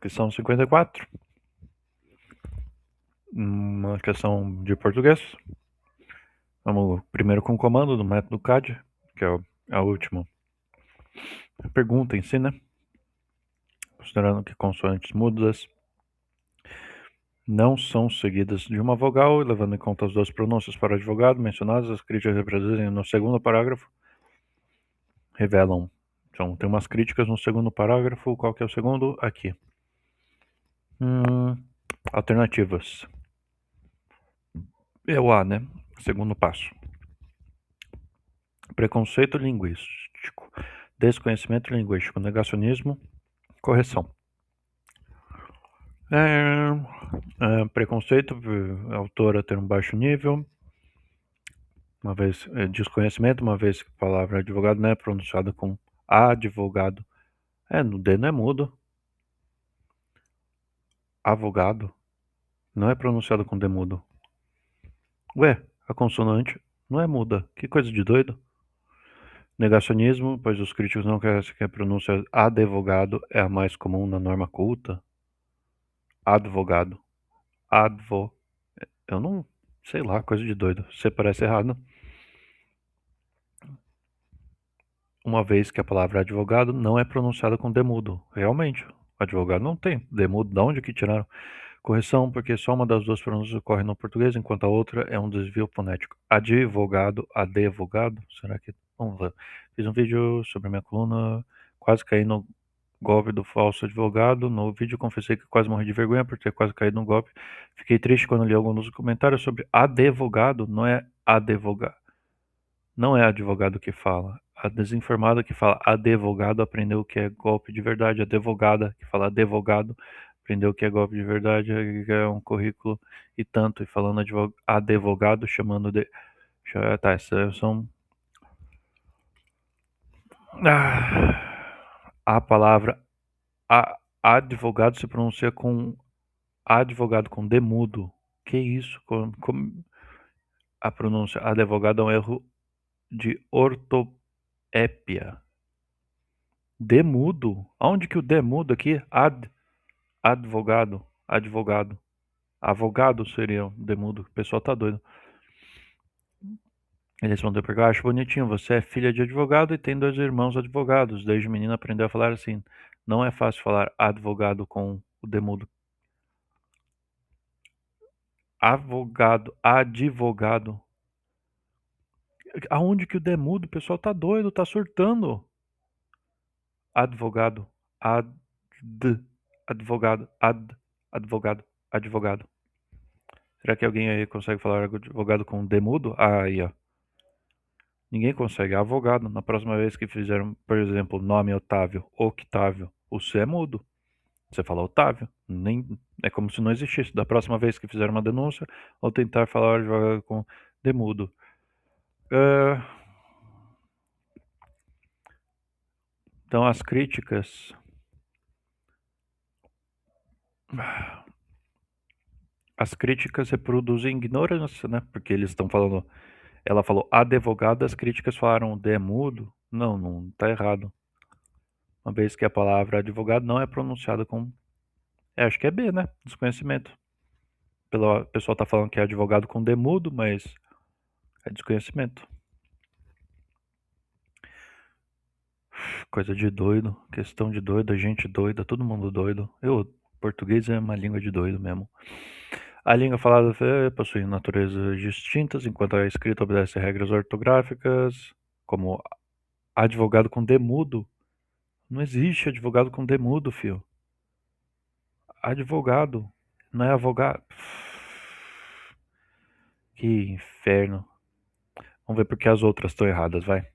Questão 54. Uma questão de português. Vamos primeiro com o comando do método CAD, que é a última pergunta em si, né? Considerando que consoantes mudas não são seguidas de uma vogal, e levando em conta as duas pronúncias para o advogado mencionadas, as críticas reproduzem no segundo parágrafo revelam. Então, tem umas críticas no segundo parágrafo. Qual que é o segundo? Aqui. Alternativas. É o A, né? Segundo passo. Preconceito linguístico, desconhecimento linguístico, negacionismo, correção. Preconceito, a autora ter um baixo nível, uma vez desconhecimento, uma vez que a palavra advogado não é pronunciada com advogado. No D não é mudo. Avogado não é pronunciado com D mudo. Ué, a consonante não é muda. Que coisa de doido. Negacionismo, pois os críticos não querem que a pronúncia advogado é a mais comum na norma culta. Advogado. Eu não sei lá, coisa de doido. Você parece errado. Uma vez que a palavra advogado não é pronunciada com demudo. Realmente, advogado não tem demudo. De onde que tiraram? Correção, porque só uma das duas pronúncias ocorre no português, enquanto a outra é um desvio fonético. Advogado, advogado? Será que... Vamos ver. Fiz um vídeo sobre minha coluna, quase caí no golpe do falso advogado. No vídeo confessei que quase morri de vergonha por ter quase caído no golpe. Fiquei triste quando li alguns dos comentários sobre advogado, não é advogado. Não é advogado que fala. A desinformada que fala advogado aprendeu o que é golpe de verdade. A advogada que fala advogado aprendeu o que é golpe de verdade. É um currículo e tanto. E falando advogado, chamando de... Tá, essas são... A palavra advogado se pronuncia com advogado com demudo. Que isso? A pronúncia advogado é um erro de ortopépia. Demudo? Aonde que o demudo aqui? Advogado. Advogado. Avogado seria demudo. O pessoal tá doido. Ele respondeu porque eu acho bonitinho. Você é filha de advogado e tem 2 irmãos advogados. Desde menino aprendeu a falar assim. Não é fácil falar advogado com o demudo. Avogado. Advogado. Aonde que o demudo? O pessoal tá doido, tá surtando. Advogado. Advogado. Advogado. Advogado. Será que alguém aí consegue falar advogado com demudo? Ah, aí, ó. Ninguém consegue. Advogado. Na próxima vez que fizeram, por exemplo, nome Otávio, Octávio, o C é mudo. Você fala Otávio. Nem, é como se não existisse. Da próxima vez que fizer uma denúncia, ou tentar falar advogado com demudo. Então, as críticas... As críticas reproduzem ignorância, né? Porque eles estão falando... Ela falou advogado, as críticas falaram de mudo. Não, não tá errado. Uma vez que a palavra advogado não é pronunciada com... acho que é B, né? Desconhecimento. O pessoal tá falando que é advogado com demudo, mas é desconhecimento. Coisa de doido, questão de doido, gente doida, todo mundo doido. Português é uma língua de doido mesmo. A língua falada possui naturezas distintas, enquanto a escrita obedece regras ortográficas, como advogado com demudo. Não existe advogado com demudo, fio. Advogado, não é avogado. Que inferno. Vamos ver porque as outras estão erradas, vai.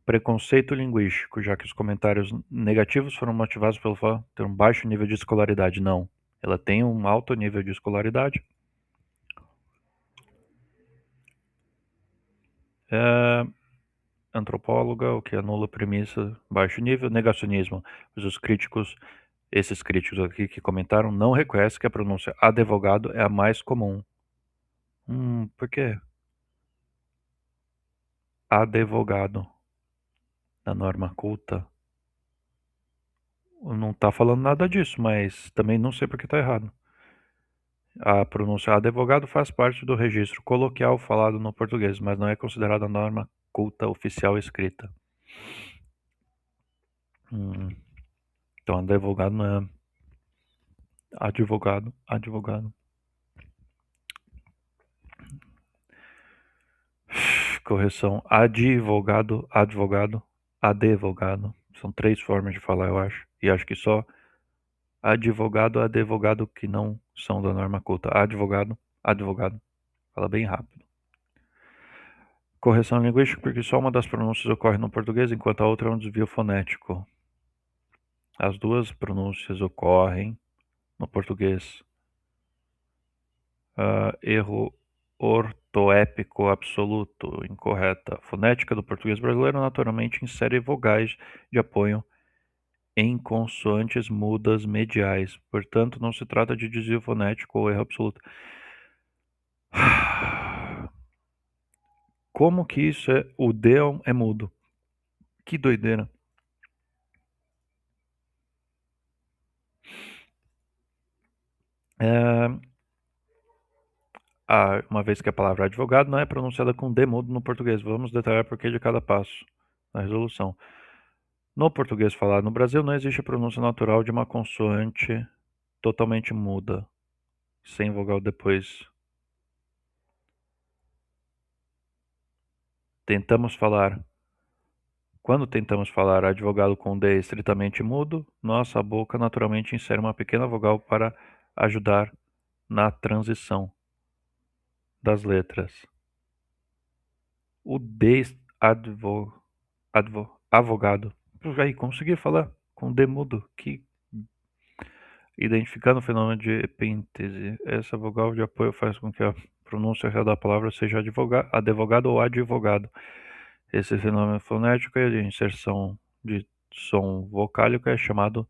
Preconceito linguístico, já que os comentários negativos foram motivados pelo fato de ter um baixo nível de escolaridade. Não. Ela tem um alto nível de escolaridade. Antropóloga, o que anula a premissa, baixo nível. Negacionismo, pois esses críticos aqui que comentaram, não reconhecem que a pronúncia advogado é a mais comum. Por quê? Advogado. Na norma culta. não tá falando nada disso, mas também não sei porque tá errado. A pronúncia advogado faz parte do registro coloquial falado no português, mas não é considerada norma culta oficial escrita. Então, advogado não é advogado, advogado. Correção, advogado, advogado, advogado. São 3 formas de falar, eu acho. E acho que só advogado, advogado que não são da norma culta. Advogado, advogado. Fala bem rápido. Correção linguística, porque só uma das pronúncias ocorre no português, enquanto a outra é um desvio fonético. As duas pronúncias ocorrem no português. Erro ortoépico absoluto, incorreta. Fonética do português brasileiro naturalmente insere vogais de apoio em consoantes mudas mediais. Portanto, não se trata de desvio fonético ou erro absoluto. Como que isso é? O D é mudo. Que doideira. Uma vez que a palavra advogado não é pronunciada com D mudo no português. Vamos detalhar por que de cada passo na resolução. No português falado no Brasil, não existe a pronúncia natural de uma consoante totalmente muda, sem vogal depois. Quando tentamos falar advogado com D estritamente mudo, nossa boca naturalmente insere uma pequena vogal para ajudar na transição das letras. O D avogado. Aí, consegui falar com D mudo. Identificando o fenômeno de epíntese, essa vogal de apoio faz com que a pronúncia real da palavra seja advogado ou advogado. Esse fenômeno fonético e de inserção de som vocálico é chamado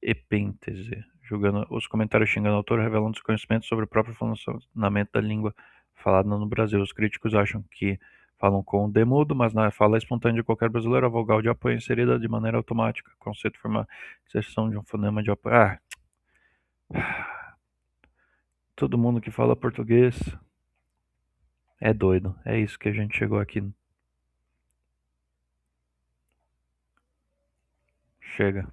epíntese. Julgando os comentários xingando o autor, revelam desconhecimento sobre o próprio funcionamento da língua falada no Brasil. Os críticos acham que falam com o demudo, mas na fala espontânea de qualquer brasileiro, a vogal de apoio é inserida de maneira automática. O conceito foi uma inserção de um fonema de apoio. Todo mundo que fala português é doido. É isso que a gente chegou aqui. Chega.